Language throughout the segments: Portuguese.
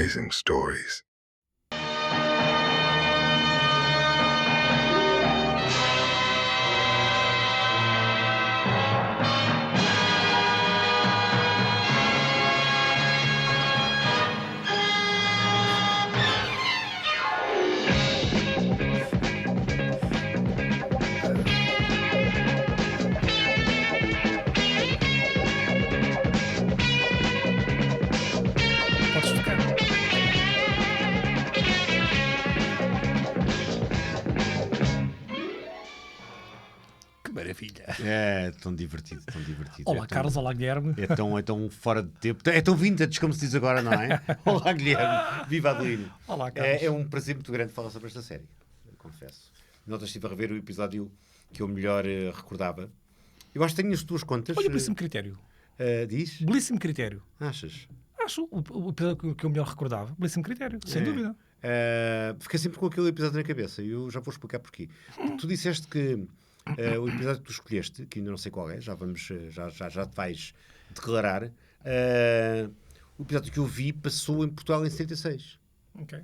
amazing stories. Podes tocar. Que maravilha. É tão divertido, tão divertido. Olá, Carlos, olá, Guilherme. É tão fora de tempo. É tão vintage, como se diz agora, não é? Olá, Guilherme. Viva Adelino. Olá, Carlos. É um prazer muito grande falar sobre esta série, confesso. Ontem estive a rever o episódio que eu melhor recordava. Eu acho que tenho as tuas contas. Olha, belíssimo critério. Diz? Belíssimo critério. Achas? Acho o episódio que eu melhor recordava. Belíssimo critério, sem dúvida. Fiquei sempre com aquele episódio na cabeça e eu já vou explicar porquê. Tu disseste que o episódio que tu escolheste, que ainda não sei qual é, já te vais declarar, o episódio que eu vi passou em Portugal em 76. Ok.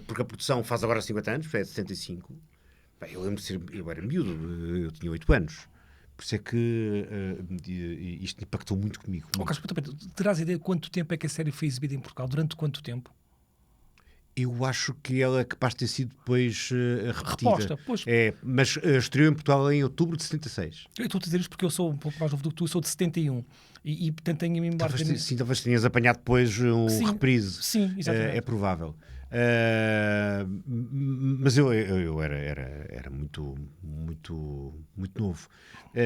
Porque a produção faz agora 50 anos, é de 75. Bem, eu lembro de ser, eu era miúdo, eu tinha 8 anos. Por isso é que isto impactou muito comigo. Oh, Carlos, terás ideia de quanto tempo é que a série foi exibida em Portugal? Durante quanto tempo? Eu acho que ela é capaz de ter sido depois repetida. Reposta, pois. Mas estreou em Portugal em outubro de 76. Eu estou a dizer isto porque eu sou um pouco mais novo do que tu, eu sou de 71. E portanto tenho a mim memória. Talvez tenhas apanhado depois um reprise. Sim, exatamente. É provável. Mas eu era muito novo.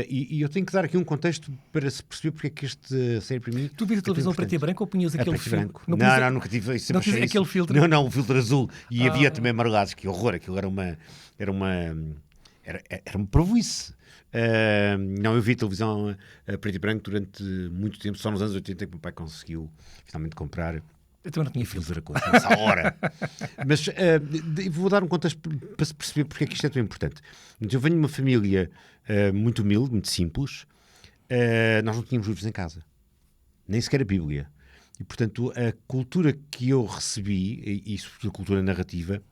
E eu tenho que dar aqui um contexto para se perceber porque é que esta série para mim. Tu viste a televisão preto e branco ou punhas aquele preto e filtro? branco. Não, nunca tive isso. Não tive aquele filtro? Não, o filtro azul. E havia também amarelados, que horror. Aquilo era uma parvoíce. Não, eu vi televisão preto e branco durante muito tempo, só nos anos 80 que o meu pai conseguiu finalmente comprar. Eu também não tinha filtro. A coisa, nessa hora. Mas vou dar um contexto para se perceber porque é que isto é tão importante. Eu venho de uma família muito humilde, muito simples. Nós não tínhamos livros em casa. Nem sequer a Bíblia. E, portanto, a cultura que eu recebi, e sobretudo a cultura narrativa,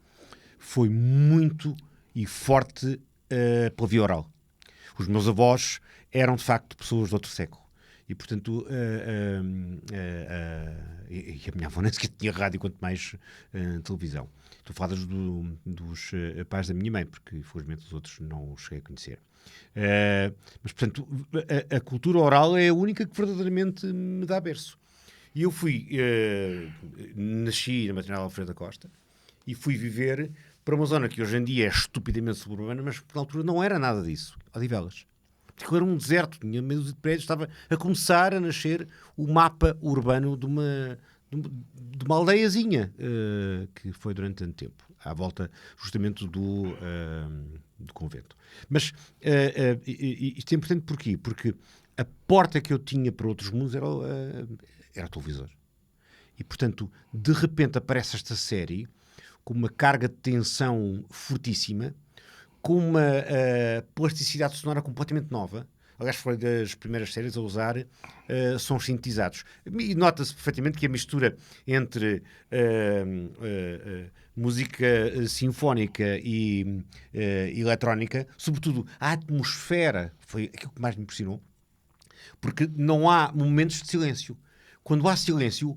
foi muito e forte pela via oral. Os meus avós eram, de facto, pessoas do outro século. E, portanto, e a minha avó nem sequer tinha rádio, quanto mais televisão. Estou a falar dos pais da minha mãe, porque, infelizmente, os outros não os cheguei a conhecer. Mas, portanto, a cultura oral é a única que verdadeiramente me dá berço. E eu nasci na maternidade Alfredo da Costa e fui viver para uma zona que hoje em dia é estupidamente suburbana, mas na altura não era nada disso. Odivelas. Porque era um deserto, tinha meio de prédios, estava a começar a nascer o mapa urbano de uma aldeiazinha que foi durante tanto tempo, à volta justamente do convento. Mas isto é importante porquê? Porque a porta que eu tinha para outros mundos era o televisor. E, portanto, de repente aparece esta série com uma carga de tensão fortíssima, com uma plasticidade sonora completamente nova. Aliás, foi das primeiras séries a usar sons sintetizados. E nota-se perfeitamente que a mistura entre música sinfónica e eletrónica, sobretudo a atmosfera, foi aquilo que mais me impressionou, porque não há momentos de silêncio. Quando há silêncio,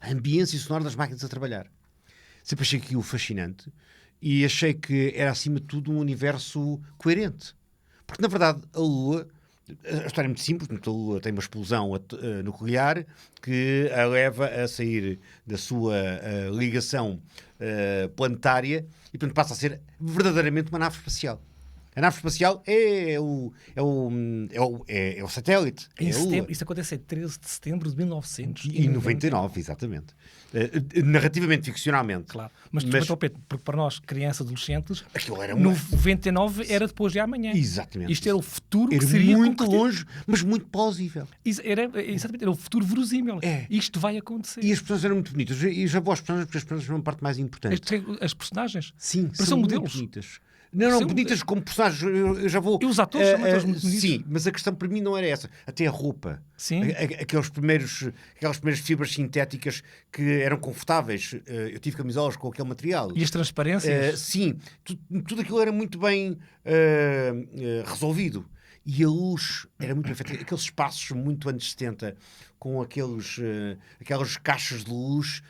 a ambiência sonora das máquinas a trabalhar. Sempre achei aquilo fascinante. E achei que era, acima de tudo, um universo coerente. Porque, na verdade, a Lua... A história é muito simples. A Lua tem uma explosão nuclear que a leva a sair da sua ligação planetária e, portanto, passa a ser verdadeiramente uma nave espacial. A nave espacial é o satélite. Isso acontece em 13 de setembro de 1999, exatamente. Narrativamente, ficcionalmente. Claro. Mas porque para nós, crianças, adolescentes, aquilo era 99 era depois de amanhã. Exatamente. Isto era o futuro era que seria muito longe, mas muito plausível. Exatamente, era o futuro verosímil. Isto vai acontecer. E as personagens eram muito bonitas. E já vou às personagens, porque as personagens são uma parte mais importante. As personagens? Sim, são modelos. Muito bonitas. Não, bonitas como personagens. personagens, eu já vou... E os atores são atores muito bonitos. Sim, mas a questão para mim não era essa. Até a roupa. Sim. Aquelas primeiras fibras sintéticas que eram confortáveis. Eu tive camisolas com aquele material. E as transparências? Sim, tudo aquilo era muito bem resolvido. E a luz era muito bem feita. Aqueles espaços muito anos 70, com aquelas caixas de luz.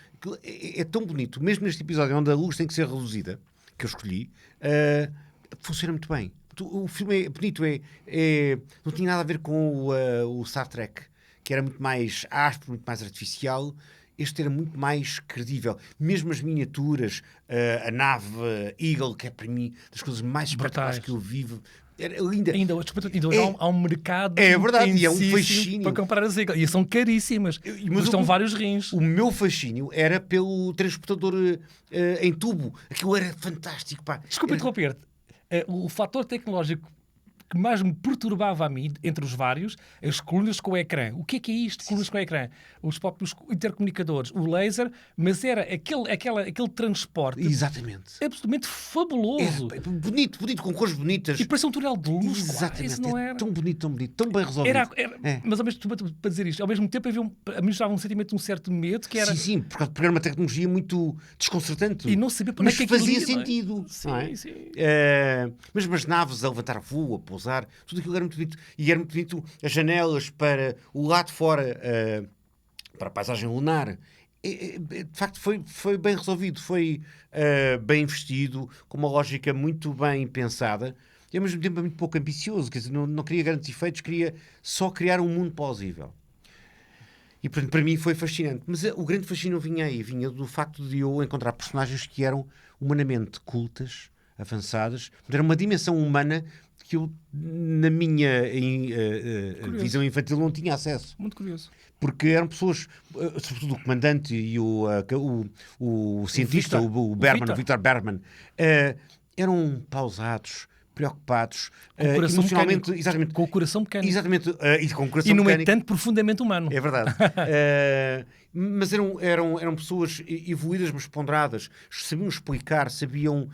É tão bonito. Mesmo neste episódio onde a luz tem que ser reduzida, que eu escolhi, funciona muito bem. O filme é bonito, não tinha nada a ver com o Star Trek, que era muito mais áspero, muito mais artificial. Este era muito mais credível. Mesmo as miniaturas, a nave Eagle, que é para mim das coisas mais espetaculares que eu vivo. Era linda. Ainda hoje há um mercado é verdade, e é um intensíssimo fascínio para comprar as Eagle. E são caríssimas. Custam vários rins. O meu fascínio era pelo transportador em tubo. Aquilo era fantástico. Pá. Desculpa interromper-te. O fator tecnológico que mais me perturbava a mim, entre os vários, as colunas com o ecrã. O que é isto? Colunas com o ecrã. Os próprios intercomunicadores, o laser, mas era aquele transporte Exatamente. absolutamente fabuloso. Bonito, com cores bonitas. E parecia um túnel de luz. Exatamente. Isso não era. Tão bonito, tão bem resolvido. Mas ao mesmo tempo, para dizer isto, ao mesmo tempo a mim estava um sentimento de um certo medo que era... Sim, porque era uma tecnologia muito desconcertante. E não sabia para onde é que fazia aquilo ia, sentido. Sim, não é? sim. Mas as naves a levantar voo, a pousar, tudo aquilo era muito bonito. E era muito bonito as janelas para o lado de fora, para a paisagem lunar. De facto, foi bem resolvido, foi bem investido, com uma lógica muito bem pensada. E ao mesmo tempo é muito pouco ambicioso, quer dizer, não queria grandes efeitos, queria só criar um mundo plausível. E portanto, para mim foi fascinante. Mas o grande fascínio vinha do facto de eu encontrar personagens que eram humanamente cultas, avançadas, era uma dimensão humana que eu, na minha visão infantil, não tinha acesso. Muito curioso. Porque eram pessoas, sobretudo o comandante e o cientista, o Victor Bergman, eram pausados, preocupados, emocionalmente, exatamente, com o coração pequeno. Exatamente, e com o coração no mecânico. entanto, profundamente humano. É verdade. Mas eram pessoas evoluídas, mas ponderadas. Sabiam explicar, sabiam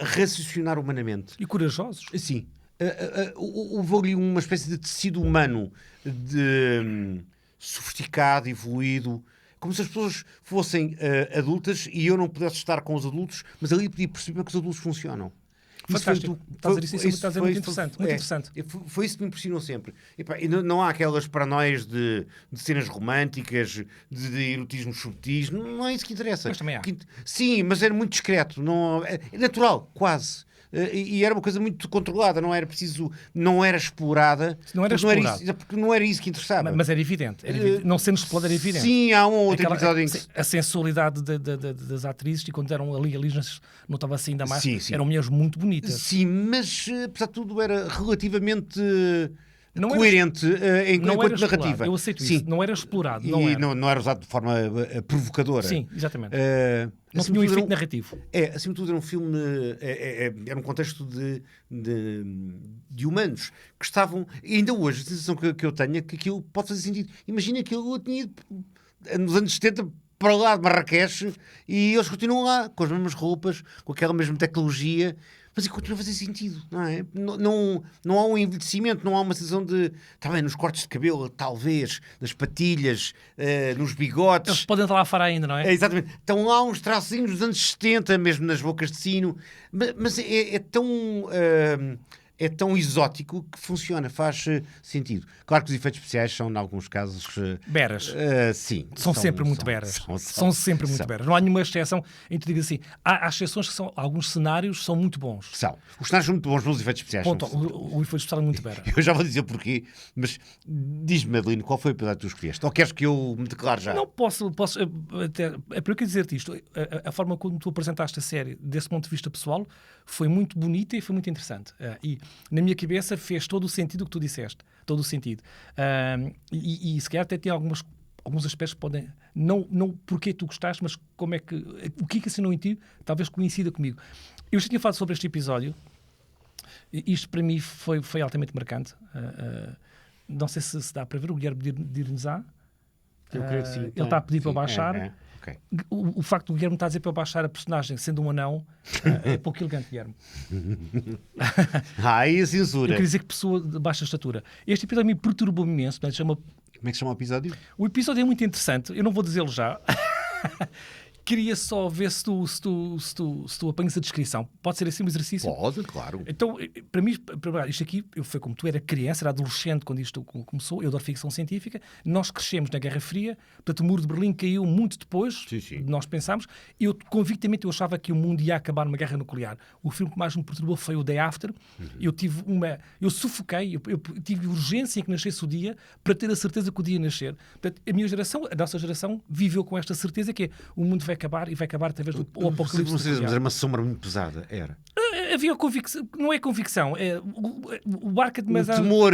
raciocinar humanamente. E corajosos. Sim. Houve ali uma espécie de tecido humano sofisticado, evoluído, como se as pessoas fossem adultas e eu não pudesse estar com os adultos, mas ali podia perceber como é que os adultos funcionam. Fantástico. Estás a dizer muito interessante. Muito interessante. Foi isso que me impressionou sempre. E não há aquelas paranoias de cenas românticas, de erotismos subtis. Não é isso que interessa. Mas também há. Sim, mas era muito discreto. É natural, quase. E era uma coisa muito controlada, não era preciso, não era explorada. Porque não era isso que interessava. Mas era evidente. Não sendo explorado, era evidente. Sim, há um outro episódio em que... A sensualidade das atrizes, e quando eram ali notava-se ainda mais. Sim. Eram mulheres muito bonitas. Sim, mas apesar de tudo era relativamente coerente enquanto narrativa. Eu aceito isso. Não era explorado. Não era usado de forma provocadora. Sim, exatamente. Não tinha um efeito narrativo. Acima de tudo era um filme, era um contexto de humanos que estavam, ainda hoje a sensação que eu tenho é que aquilo pode fazer sentido. Imagina que eu tinha ido nos anos 70 para lá de Marrakech e eles continuam lá com as mesmas roupas, com aquela mesma tecnologia, mas continua a fazer sentido, não é? Não há um envelhecimento, não há uma sensação de... Está bem, nos cortes de cabelo, talvez, nas patilhas, nos bigodes... Eles podem estar lá fora ainda, não é? Exatamente. Estão lá uns tracinhos dos anos 70, mesmo nas bocas de sino, mas é tão exótico que funciona, faz sentido. Claro que os efeitos especiais são, em alguns casos... beras. Sim. São sempre muito beras. São sempre muito beras. Não há nenhuma exceção em que tu digas assim. Há exceções que são... Alguns cenários são muito bons. São. Os cenários são muito bons, mas os efeitos especiais o efeito especial é muito bera. Eu já vou dizer porquê, mas diz-me, Adelino, qual foi o episódio que tu escolheste? Ou queres que eu me declare já? Não posso até, é para eu dizer-te isto. A forma como tu apresentaste a série, desse ponto de vista pessoal, foi muito bonita e foi muito interessante. E na minha cabeça fez todo o sentido que tu disseste. Todo o sentido. E se calhar até tem alguns aspectos que podem... Não porque tu gostaste, mas como é que... O que assinou em ti, talvez coincida comigo. Eu já tinha falado sobre este episódio. Isto para mim foi altamente marcante. Não sei se dá para ver. O Guilherme dir-nos-á. Eu creio que sim. Ele está a pedir para baixar. Ok. O facto do Guilherme estar a dizer para eu baixar a personagem sendo um anão é pouco elegante, Guilherme. E a Eu censura. queria dizer que pessoa de baixa estatura. Este episódio me perturbou-me imenso. Portanto, Como é que se chama o episódio? O episódio é muito interessante. Eu não vou dizê-lo já. Queria só ver se tu apanhas a descrição. Pode ser assim um exercício? Pode, claro. Então, para mim, isto aqui, foi como tu era criança, era adolescente quando isto começou, eu adoro ficção científica, nós crescemos na Guerra Fria, portanto o Muro de Berlim caiu muito depois de nós pensámos, eu convictamente eu achava que o mundo ia acabar numa guerra nuclear. O filme que mais me perturbou foi o Day After. Eu sufoquei, eu tive urgência em que nascesse o dia para ter a certeza que o dia ia nascer. Portanto, a nossa geração viveu com esta certeza que o mundo vai acabar e vai acabar através do apocalipse nuclear. Mas era uma sombra muito pesada, era. Havia convicção, não é convicção, é o barco O temor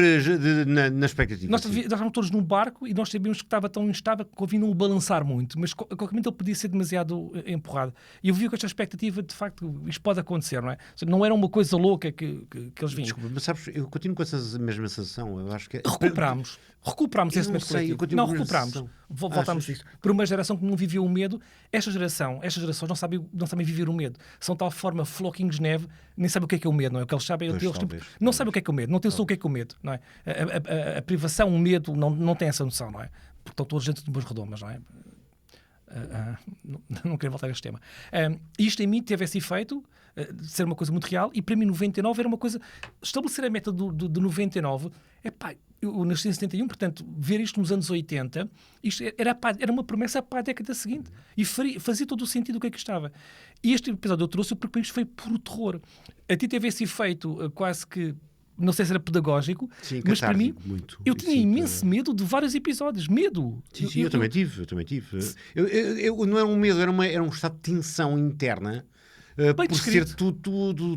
na expectativa. Nós estávamos todos num barco e nós sabíamos que estava tão instável que convinha não o balançar muito, mas a qualquer momento ele podia ser demasiado empurrado. E eu vi com esta expectativa, de facto, isto pode acontecer, não é? Não era uma coisa louca que eles vinham. Desculpa, mas sabes, eu continuo com essa mesma sensação. Eu acho que Recuperámos esse medo coletivo. Não, recuperámos. Voltámos a isso. Por uma geração que não vivia o medo, estas gerações não sabem viver o medo. São de tal forma floquinhos de neve, nem sabem o que é o medo, não é? O que eles sabem não sabem o que é o medo, não têm noção o que é o medo, não é? A privação, o medo, não tem essa noção, não é? Porque estão todos dentro de umas redomas, não é? Não quero voltar a este tema. Isto em mim teve esse efeito de ser uma coisa muito real, e para mim 99 era uma coisa, estabelecer a meta de 99, eu nasci em 71, portanto ver isto nos anos 80, isto era uma promessa para a década seguinte, e fazia todo o sentido o que é que estava. E este episódio eu trouxe porque isto foi puro terror. A ti teve esse efeito quase que, não sei se era pedagógico, sim, mas para mim, muito. eu tinha imenso medo de vários episódios. Medo. Sim, eu também tive. Eu não era um medo, era um estado de tensão interna. Por descrito. ser tudo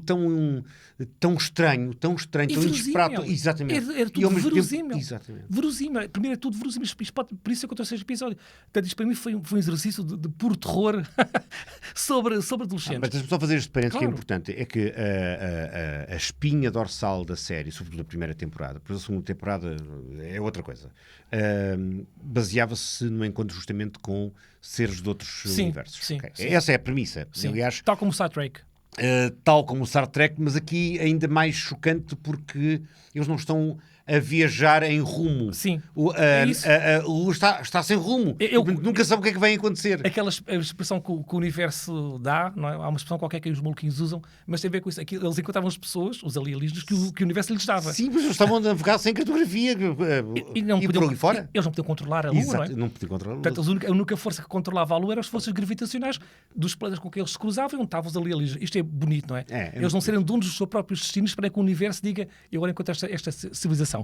tão estranho, tão inesperado. Exatamente. Era tudo verosímil. Exatamente. Verosímil. Primeiro é tudo verosímil. Por isso é que eu trouxe este episódio. Portanto, isto para mim foi um exercício de puro terror sobre adolescentes. Mas deixa-me só fazer este parênteses, Claro. que é importante. É que a espinha dorsal da série, sobretudo a primeira temporada, depois a segunda temporada é outra coisa, baseava-se no encontro justamente com seres de outros universos. Sim. Essa é a premissa. Sim. Aliás, Tal como o Star Trek. tal como o Star Trek, mas aqui ainda mais chocante porque eles não estão a viajar em rumo. Sim. A luz está sem rumo. Nunca sabe o que é que vai acontecer. Aquela expressão que o universo dá, não é? Há uma expressão qualquer que os maluquinhos usam, mas tem a ver com isso. Eles encontravam as pessoas, os alienígenas, que o universo lhes dava. Sim, mas eles estavam a navegar sem cartografia. E não por podiam, ali fora. eles não podiam controlar a Lua, Exato, não é? não podiam controlar a Lua. Portanto, a única força que controlava a Lua eram as forças gravitacionais dos planetas com que eles se cruzavam e onde estavam os alienígenas. Isto é bonito, não é? Eles não serem donos dos seus próprios destinos para que o universo diga eu agora encontro esta civilização.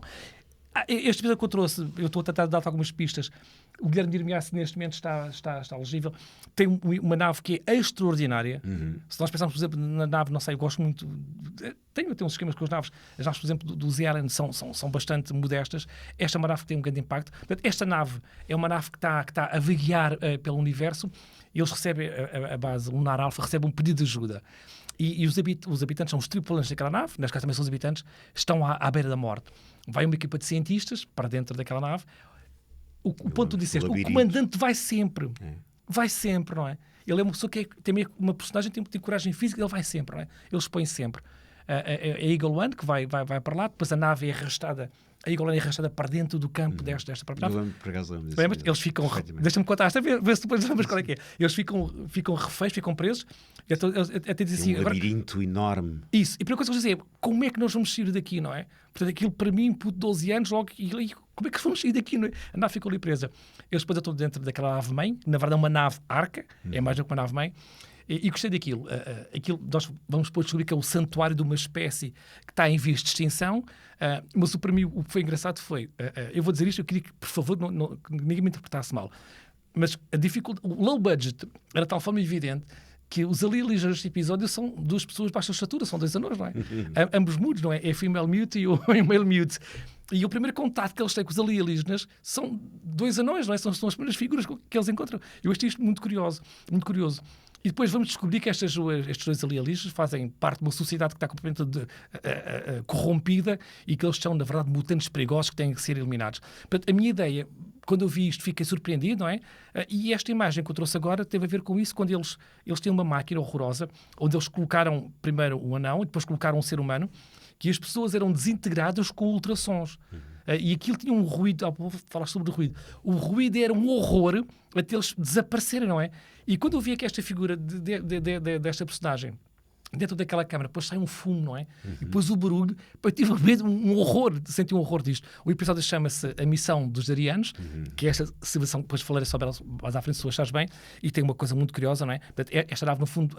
Este episódio que eu trouxe, eu estou a tentar dar algumas pistas. O Guilherme Dirmiassi neste momento está legível. Tem uma nave que é extraordinária. Se nós pensarmos, por exemplo, na nave, não sei, eu gosto muito. Tenho até uns esquemas com as naves. As naves, por exemplo, do Z Allen são bastante modestas. Esta é uma nave que tem um grande impacto. Portanto, esta nave é uma nave que está a vaguear pelo universo. Eles recebem, a base lunar alfa, recebe um pedido de ajuda. E os habitantes são os tripulantes daquela nave, neste caso também são os habitantes, estão à beira da morte. Vai uma equipa de cientistas para dentro daquela nave. O ponto que tu disseste, o comandante vai sempre, não é? Ele é uma pessoa que tem uma personagem que tem coragem física, ele vai sempre, não é? Ele expõe sempre. A Eagle One, que vai para lá, depois a nave é arrastada. A Eagle One é arrastada para dentro do campo desta própria nave. Por acaso lembro disso. Eles ficam... Deixa-me contar esta vez, vê se depois lembras qual é que é. Eles ficam reféns, ficam presos. Até dizem assim, labirinto enorme. Isso. E a primeira coisa que eles dizem é como é que nós vamos sair daqui, não é? Portanto, aquilo para mim, por 12 anos, logo... como é que vamos sair daqui, não é? A nave ficou ali presa. Eles depois estão dentro daquela nave-mãe. Na verdade é uma nave arca. É mais do que uma nave-mãe. E gostei daquilo. Aquilo nós vamos depois descobrir que é o santuário de uma espécie que está em vias de extinção. Mas para mim o que foi engraçado foi... eu vou dizer isto, eu queria que, por favor, que ninguém me interpretasse mal. Mas a dificuldade... O low budget era de tal forma evidente que os alienígenas deste episódio são duas pessoas de baixa estatura, são dois anões, não é? Ambos mudos, não é? É female mute e o male mute. E o primeiro contato que eles têm com os alienígenas são dois anões, não é? São as primeiras figuras que eles encontram. Eu achei isto muito curioso. E depois vamos descobrir que estes dois alienígenas fazem parte de uma sociedade que está completamente corrompida e que eles são, na verdade, mutantes perigosos que têm que ser eliminados. Portanto, a minha ideia, quando eu vi isto, fiquei surpreendido, não é? E esta imagem que eu trouxe agora teve a ver com isso, quando eles têm uma máquina horrorosa, onde eles colocaram primeiro um anão e depois colocaram um ser humano, que as pessoas eram desintegradas com ultrassons. E aquilo tinha um ruído, vou falar sobre o ruído. O ruído era um horror até eles desaparecerem, não é? E quando eu vi que esta figura desta personagem dentro daquela câmara, depois sai um fumo, não é? E depois o barulho, eu tive mesmo um horror, senti um horror disto. O episódio chama-se A Missão dos Arianos, que é esta civilização, depois falarei sobre ela mais à frente, se tu achares bem, e tem uma coisa muito curiosa, não é? Portanto, esta nave, no fundo,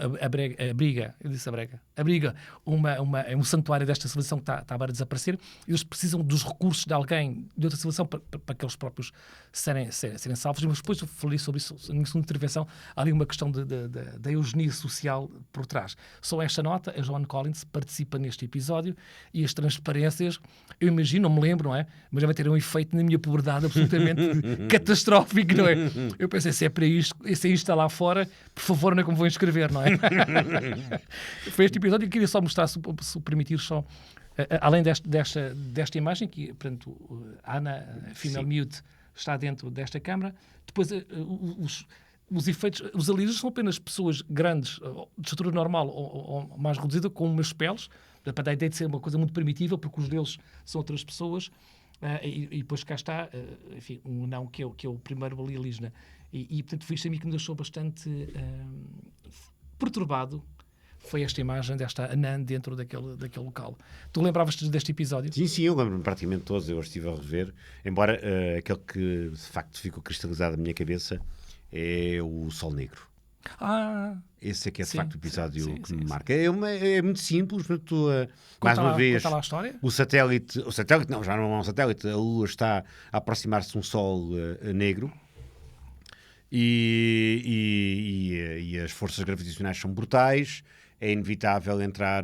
abriga um santuário desta civilização que está a beira de desaparecer, e eles precisam dos recursos de alguém de outra civilização para que eles próprios serem salvos, mas depois eu falei sobre isso na minha segunda intervenção, há ali uma questão da eugenia social por trás. Só esta nota, a Joan Collins participa neste episódio e as transparências, eu imagino, não me lembro, não é? Mas vai ter um efeito na minha puberdade absolutamente catastrófico, não é? Eu pensei, se é para isto, se é isto está lá fora, por favor, não é como vou inscrever, não é? Foi este episódio que eu queria só mostrar, se permitir só, além desta imagem, que, portanto, a Ana, female mute, está dentro desta câmara, depois os efeitos, os alienígenas são apenas pessoas grandes, de estatura normal ou mais reduzida, com umas peles, para dar a ideia de ser uma coisa muito primitiva, porque os deles são outras pessoas, e depois cá está, enfim, um anão que é o primeiro alienígena. E portanto, foi isto a mim que me deixou bastante perturbado, foi esta imagem desta anã dentro daquele local. Tu lembravas-te deste episódio? Sim, eu lembro-me praticamente todos, eu estive a rever, embora aquele que de facto ficou cristalizado na minha cabeça é o Sol Negro. Esse é que é de facto o episódio que me marca. É muito simples, portanto, mais uma vez, conta lá a história. o satélite não, já não é um satélite, a Lua está a aproximar-se de um Sol negro e as forças gravitacionais são brutais, é inevitável entrar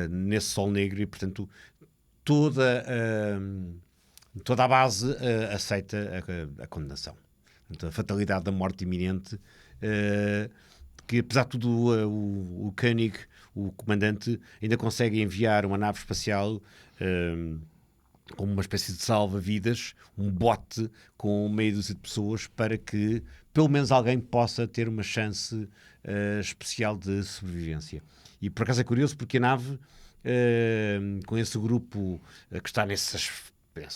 nesse Sol negro e, portanto, toda a base aceita a condenação. Portanto, a fatalidade da morte iminente, que apesar de tudo o Koenig, o comandante, ainda consegue enviar uma nave espacial como uma espécie de salva-vidas, um bote com meia dúzia de pessoas para que pelo menos alguém possa ter uma chance especial de sobrevivência. E por acaso é curioso porque a nave, com esse grupo que está nessa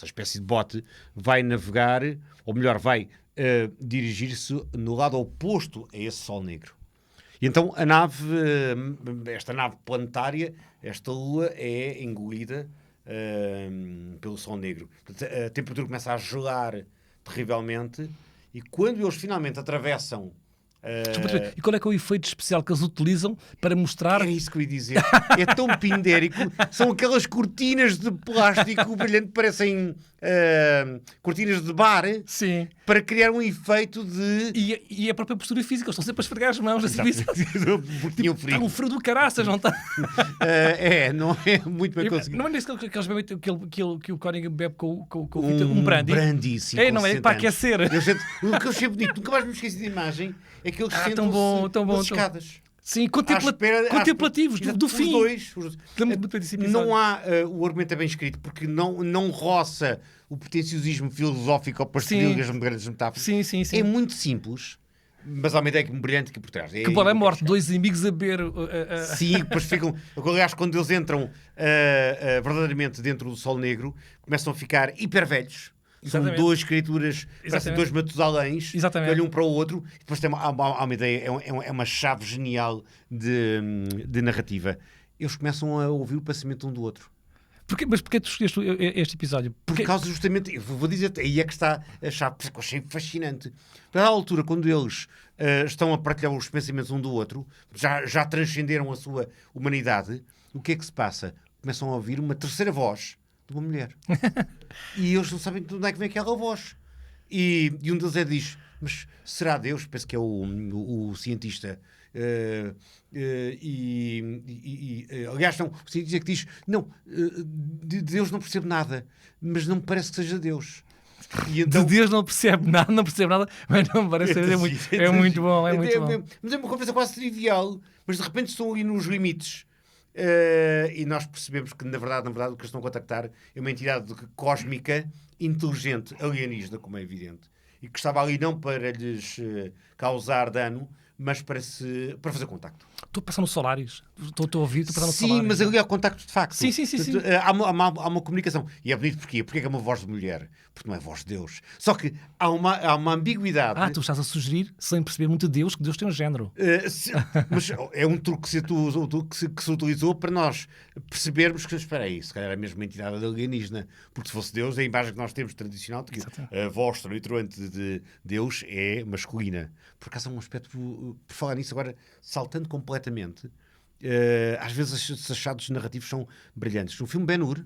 espécie de bote, vai navegar, ou melhor, vai dirigir-se no lado oposto a esse Sol Negro. E então a nave, esta nave planetária, esta Lua, é engolida pelo Sol Negro. A temperatura começa a gelar terrivelmente e quando eles finalmente atravessam... E qual é que é o efeito especial que eles utilizam para mostrar... É isso que eu ia dizer. É tão pindérico. São aquelas cortinas de plástico brilhante, parecem cortinas de bar. Sim. Para criar um efeito de... E a própria postura física. Eles estão sempre a esfregar as mãos. Assim, está um frio do caraças, não está? Não é muito bem conseguido. Não é nisso que eles bebem, que o Koenig bebe com um brandy? Um brandy, sim. Não é? Para aquecer. O que eu achei bonito, nunca mais me esqueci de imagem, é que eles sentam-se nas escadas. Sim, contemplativos do fim. Os dois. Não há... o argumento é bem escrito, porque não roça o pretenciosismo filosófico ou pastelilhas de grandes metáforas. Sim. É muito simples, mas há uma ideia brilhante aqui por trás. Que bola é morte, dois inimigos a beber... Sim, depois ficam... Aliás, quando eles entram verdadeiramente dentro do Sol Negro, começam a ficar hiper velhos. São duas criaturas, parecem dois Matusaléns, que olham um para o outro. E depois há uma ideia, é uma chave genial de narrativa. Eles começam a ouvir o pensamento um do outro. Mas porquê tu escolheste este episódio? Por causa justamente, eu vou dizer, aí é que está a chave, porque eu achei fascinante. À altura, quando eles estão a partilhar os pensamentos um do outro, já transcenderam a sua humanidade, o que é que se passa? Começam a ouvir uma terceira voz de uma mulher. E eles não sabem de onde é que vem aquela voz. E um deles diz, mas será Deus? Penso que é o cientista. Aliás, não, o cientista que diz, não, de Deus não percebo nada, mas não me parece que seja Deus. E então, de Deus não percebe nada, mas não me parece ser é muito bom. Mas é uma conversa quase trivial, mas de repente estão ali nos limites. E nós percebemos que, na verdade, o que eles estão a contactar é uma entidade cósmica, inteligente, alienígena, como é evidente, e que estava ali não para lhes causar dano, mas para fazer contacto. Estou a pensar no Solaris. Estou a ouvir, estou a pensar no Sim, Solaris. mas ali há contacto de facto. Sim. Portanto, há uma comunicação. E é bonito porquê? Porque é uma voz de mulher. Porque não é voz de Deus. Só que há uma ambiguidade. Tu estás a sugerir, sem perceber muito de Deus, que Deus tem um género. Mas é um truque que se utilizou para nós percebermos que, espera aí, se calhar é a mesma entidade alienígena. Porque se fosse Deus, a imagem que nós temos tradicional de que a voz tronante de Deus é masculina. Por acaso há um aspecto, por falar nisso agora, saltando completamente, às vezes estes achados narrativos são brilhantes. No filme Ben-Hur,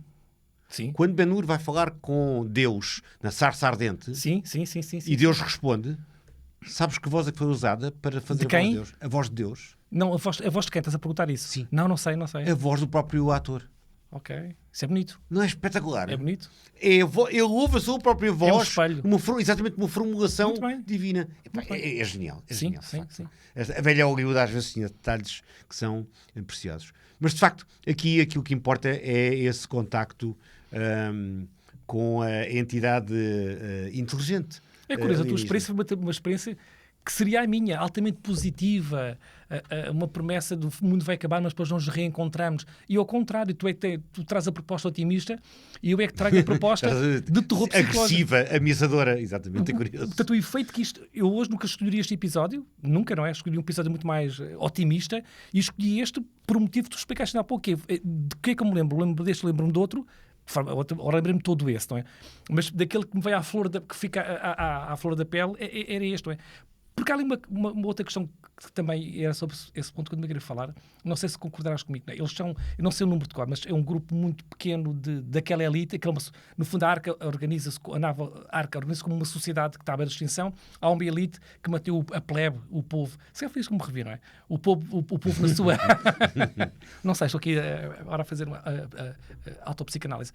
Sim. quando Ben-Hur vai falar com Deus na sarça ardente, Sim. e Deus responde, sabes que voz é que foi usada para fazer De quem? a voz de Deus? A voz de Deus. Não, a voz de quem? Estás a perguntar isso? Sim. Não sei. A voz do próprio ator. Ok. Isso é bonito. Não é espetacular? É bonito. Ele ouve a sua própria voz, espelho. exatamente uma formulação Muito bem. divina. Epá, é genial. É Sim, genial, de facto. sim. A velha Hollywood às vezes tinha detalhes que são preciosos. Mas de facto, aqui aquilo que importa é esse contacto com a entidade inteligente. É curioso, a tua alienígena. experiência foi uma experiência que seria a minha, altamente positiva, uma promessa do mundo vai acabar, mas depois nos reencontramos. E ao contrário, tu traz a proposta otimista e eu é que trago a proposta de terror psicológico. Agressiva, ameaçadora, exatamente, é curioso. Portanto, o efeito que isto... Eu hoje nunca escolheria este episódio, nunca, não é? Escolhi um episódio muito mais otimista e escolhi este por um motivo que tu explicaste há pouco. De que é que eu me lembro? Lembro-me de outro, ou lembrei-me todo esse, não é? Mas daquele que me veio que fica à flor da pele, era este, não é? Porque há ali uma outra questão que também era sobre esse ponto que eu me queria falar. Não sei se concordarás comigo. Não é? Eles são, eu não sei o número de qual, mas é um grupo muito pequeno daquela elite. No fundo, a Arca organiza-se como uma sociedade que está à beira de extinção. Há uma elite que mantém a plebe, o povo. Se é feliz como revir, não é? O povo na sua... Não sei, estou aqui agora a fazer uma autopsicanálise.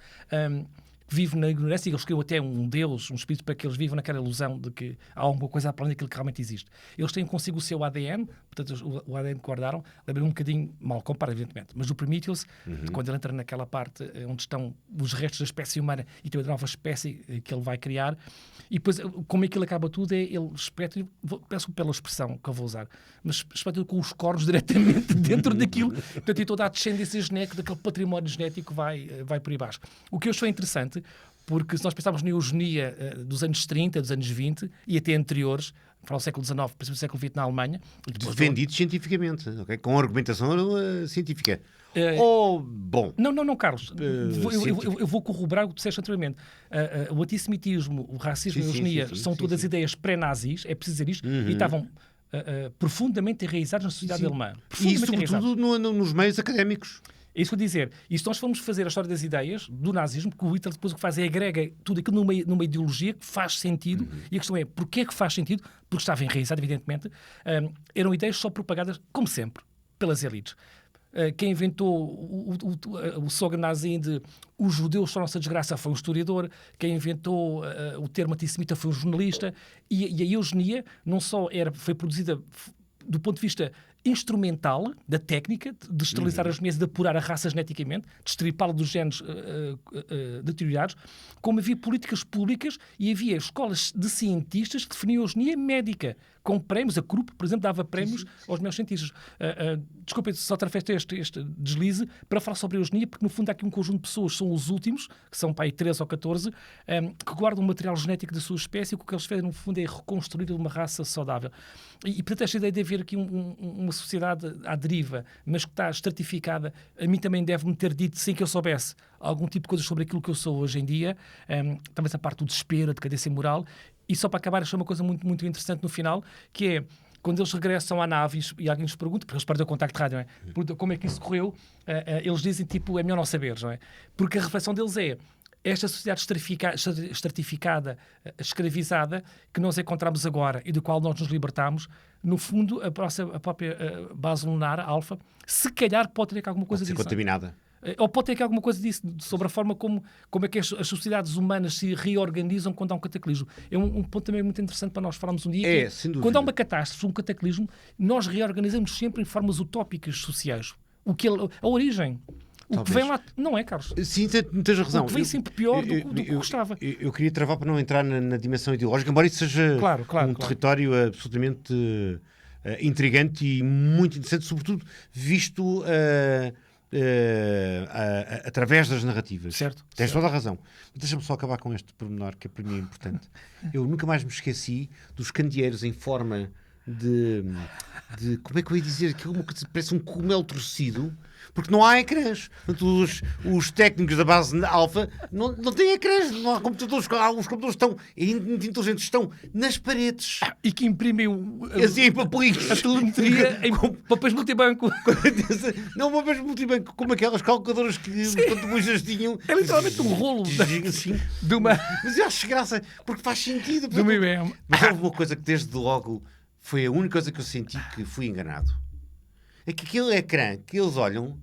Vive na ignorância e eles criam até um Deus, um espírito para que eles vivam naquela ilusão de que há alguma coisa a além daquilo que realmente existe. Eles têm consigo o seu ADN, portanto o ADN que guardaram, lembra um bocadinho, mal compara evidentemente, mas o Prometheus, quando ele entra naquela parte onde estão os restos da espécie humana e também da nova espécie que ele vai criar, e depois como aquilo acaba tudo ele espeta, peço pela expressão que eu vou usar, mas espeta com os cornos diretamente dentro daquilo, portanto e toda a descendência genética daquele património genético vai por aí baixo. O que eu achei interessante, porque se nós pensarmos na eugenia dos anos 30, dos anos 20 e até anteriores, para o século XIX, princípio do século XX na Alemanha... Defendidos cientificamente, okay? Com argumentação científica. Bom... Não, Carlos. Eu vou corroborar o que tu disseste anteriormente. O antissemitismo, o racismo e a eugenia são todas ideias pré-nazis, é preciso dizer isto, e estavam profundamente enraizados na sociedade alemã. E sobretudo nos meios académicos. É isso que eu vou dizer. E se nós formos fazer a história das ideias do nazismo, que o Hitler depois o que faz é agrega tudo aquilo numa ideologia que faz sentido, e a questão é, porquê é que faz sentido? Porque estava enraizado, evidentemente. Eram ideias só propagadas, como sempre, pelas elites. Quem inventou o slogan nazi de os judeus são a nossa desgraça foi um historiador. Quem inventou o termo antissemita foi um jornalista. E a eugenia não só foi produzida do ponto de vista instrumental da técnica de esterilizar as mulheres, de apurar a raça geneticamente, de estripá-la dos genes deteriorados, como havia políticas públicas e havia escolas de cientistas que definiam a eugenia médica, com prémios. A CRUP, por exemplo, dava prémios aos melhores cientistas. Desculpem, só através este deslize para falar sobre a eugenia, porque no fundo há aqui um conjunto de pessoas, são os últimos, que são para aí 13 ou 14, que guardam o material genético da sua espécie, e o que eles fazem, no fundo, é reconstruir uma raça saudável. E portanto, esta ideia de haver aqui uma sociedade à deriva, mas que está estratificada, a mim também deve-me ter dito, sem que eu soubesse algum tipo de coisas sobre aquilo que eu sou hoje em dia, talvez a parte do desespero, a decadência moral. E só para acabar, achei uma coisa muito, muito interessante no final, que é, quando eles regressam à nave e alguém lhes pergunta, porque eles perdem o contacto de rádio, não é? Pergunta como é que isso correu, eles dizem, tipo, é melhor não saberes, não é? Porque a reflexão deles é, esta sociedade estratificada, escravizada, que nós encontramos agora e do qual nós nos libertamos, no fundo, a própria base lunar, a Alfa, se calhar pode ter aqui alguma coisa disso. Pode ser contaminada. Ou pode ter aqui alguma coisa disso, sobre a forma como é que as sociedades humanas se reorganizam quando há um cataclismo. É um ponto também muito interessante para nós falarmos um dia. Sem dúvida. Quando há uma catástrofe, um cataclismo, nós reorganizamos sempre em formas utópicas sociais. a origem. O que vem lá... Não é, Carlos? Sim, tens razão. O que vem sempre pior do que gostava. Eu queria travar para não entrar na dimensão ideológica, embora isso seja território absolutamente intrigante e muito interessante, sobretudo visto através das narrativas. Certo. Tens toda a razão. Deixa-me só acabar com este pormenor, que para mim é importante. Eu nunca mais me esqueci dos candeeiros em forma de como é que eu ia dizer? Que é uma coisa que parece um cogumelo torcido, porque não há ecrãs. Portanto, os técnicos da base alfa não têm ecrãs, não há computadores. Os computadores estão inteligentes, estão nas paredes. E que imprimem assim, a telemetria em papéis multibanco. Não papéis multibanco, como aquelas calculadoras que os contribuintes tinham. É literalmente um rolo assim, de uma... Mas eu acho graça, porque faz sentido. Do IBM. Mas houve uma coisa que desde logo foi a única coisa que eu senti que fui enganado. É que aquele ecrã que eles olham,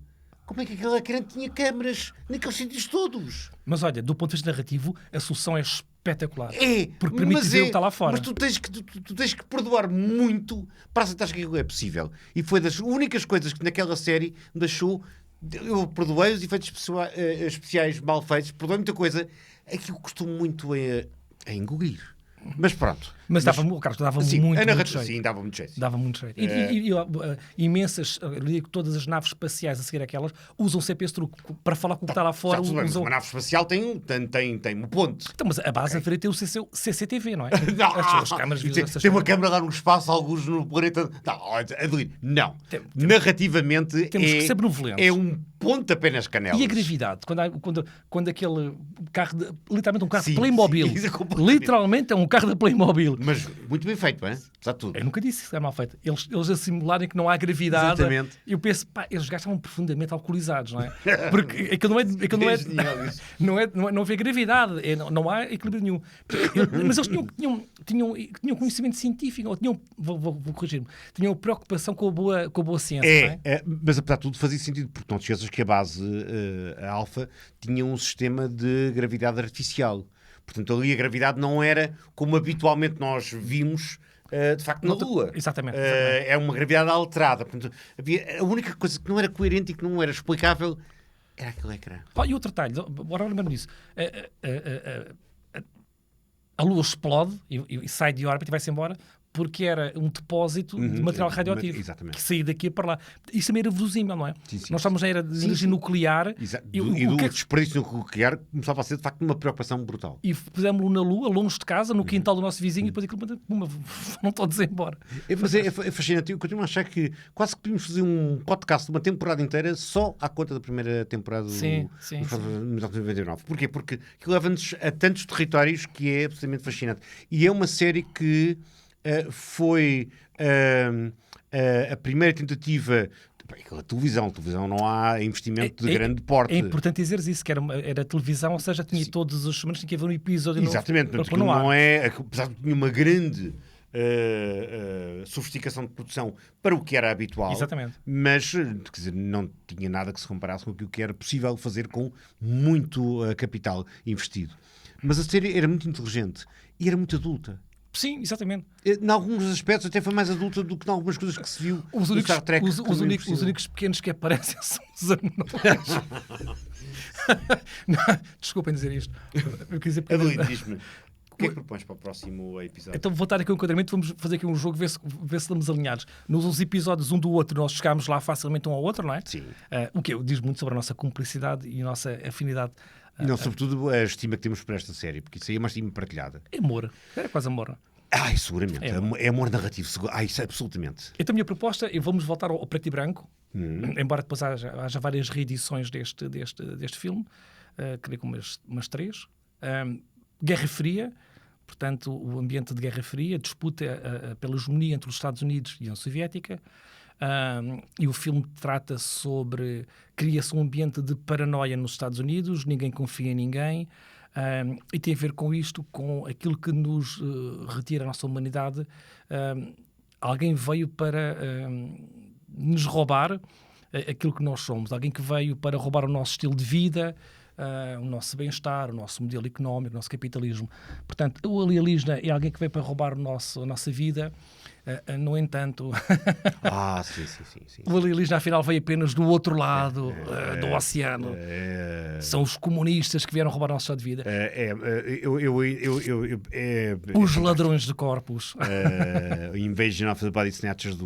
como é que aquele ecrã tinha câmaras naqueles sítios todos? Mas olha, do ponto de vista narrativo, a solução é espetacular. É, porque permite dizer o que está lá fora. Mas tu tens que perdoar muito para aceitar que aquilo é possível. E foi das únicas coisas que naquela série me deixou... Eu perdoei os efeitos especiais mal feitos, perdoei muita coisa. Aquilo custou muito a engolir. Mas pronto. Mas o Carlos dava muito jeito. Sim, dava muito jeito. Dava muito jeito. E imensas, eu digo que todas as naves espaciais a seguir aquelas usam sempre esse truque para falar com o que está lá fora. Uma nave espacial tem um ponto. Então, mas a base deveria ter o CCTV, não é? As câmaras tem uma câmara lá no espaço, alguns no planeta. Não. Narrativamente temos que ser benevolentes. É um ponto apenas canelas. E a gravidade? Quando aquele carro, literalmente um carro de Playmobil. Literalmente é um carro de Playmobil. Mas muito bem feito, não é? Apesar de tudo. Eu nunca disse que é mal feito. Eles a simularem que não há gravidade. Exatamente. Eu penso, eles estavam profundamente alcoolizados, não é? Porque aquilo não havia gravidade, não há equilíbrio nenhum. Mas eles tinham conhecimento científico, ou vou corrigir-me, tinham preocupação com a boa ciência. Mas apesar de tudo fazia sentido, porque não te esqueças que a base, a Alfa, tinha um sistema de gravidade artificial. Portanto, ali a gravidade não era como habitualmente nós vimos, de facto, na Lua. Exatamente. É uma gravidade alterada. Portanto, a única coisa que não era coerente e que não era explicável era aquele ecrã. E outro detalhe, bora lembrar-me disso. A Lua explode e sai de órbita e vai-se embora porque era um depósito de material radioativo que saía daqui para lá. Isso também era verosímil, não é? Sim. Nós estamos na era de energia nuclear. E do desperdício nuclear começava a ser, de facto, uma preocupação brutal. E pusemos-lo na Lua, longe de casa, no quintal do nosso vizinho, e depois aquilo não todos embora. Mas é fascinante. Eu continuo a achar que quase que podíamos fazer um podcast de uma temporada inteira só à conta da primeira temporada de 1999. Porquê? Porque aquilo leva-nos a tantos territórios que é absolutamente fascinante. E é uma série que foi a primeira tentativa. A televisão não há investimento de grande porte. É importante dizer isso, que era televisão, ou seja, tinha todos os semanas, tinha que haver um episódio novo. Exatamente, não é, apesar de ter uma grande sofisticação de produção para o que era habitual. Exatamente. Mas, quer dizer, não tinha nada que se comparasse com aquilo que era possível fazer com muito capital investido. Mas a série era muito inteligente e era muito adulta. Sim, exatamente. Em alguns aspectos até foi mais adulta do que em algumas coisas que se viu no Star Trek. Os únicos pequenos que aparecem são os anões. Desculpem dizer isto. Adelino, diz-me, o que é que propões para o próximo episódio? Então vou dar aqui um enquadramento, vamos fazer aqui um jogo, ver se estamos alinhados. Nos episódios um do outro, nós chegámos lá facilmente um ao outro, não é? Sim. O que diz muito sobre a nossa cumplicidade e a nossa afinidade. E não, sobretudo, a estima que temos por esta série, porque isso aí é uma estima partilhada. É amor. Era quase amor. Seguramente. É amor narrativo. Isso absolutamente. Então a minha proposta, vamos voltar ao preto e branco, embora depois haja várias reedições deste filme, creio que umas 3. Guerra Fria, portanto, o ambiente de Guerra Fria, disputa pela hegemonia entre os Estados Unidos e a União Soviética. E o filme trata sobre... Cria-se um ambiente de paranoia nos Estados Unidos, ninguém confia em ninguém, e tem a ver com isto, com aquilo que nos retira a nossa humanidade. Alguém veio para nos roubar aquilo que nós somos, alguém que veio para roubar o nosso estilo de vida, o nosso bem-estar, o nosso modelo económico, o nosso capitalismo. Portanto, o alienígena é alguém que veio para roubar a nossa vida. No entanto, sim. o alienígena afinal veio apenas do outro lado do oceano. São os comunistas que vieram roubar o nosso estado de vida. Os ladrões de corpos. Invasion of the Body Snatchers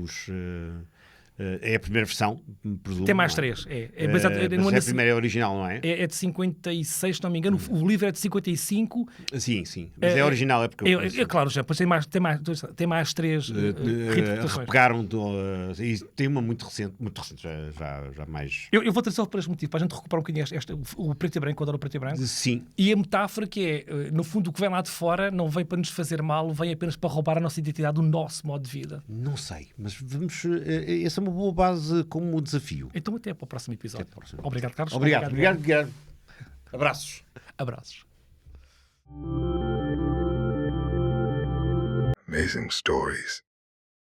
é a primeira versão, presumo. Tem mais 3. Mas a primeira é original, não é? É de 56, se não me engano. O livro é de 55. Sim. Mas é original, é porque... Claro, já, pois tem mais 3 reinterpretações. Pegaram e tem uma muito recente, já mais... Eu vou trazer por este motivo, para a gente recuperar um bocadinho o preto e branco, eu adoro o preto e branco. Sim. E a metáfora que é, no fundo, o que vem lá de fora não vem para nos fazer mal, vem apenas para roubar a nossa identidade, o nosso modo de vida. Não sei, mas vamos... Essa é uma boa base como desafio. Então até para o próximo episódio. Obrigado, Carlos. Obrigado. Abraços. Amazing stories.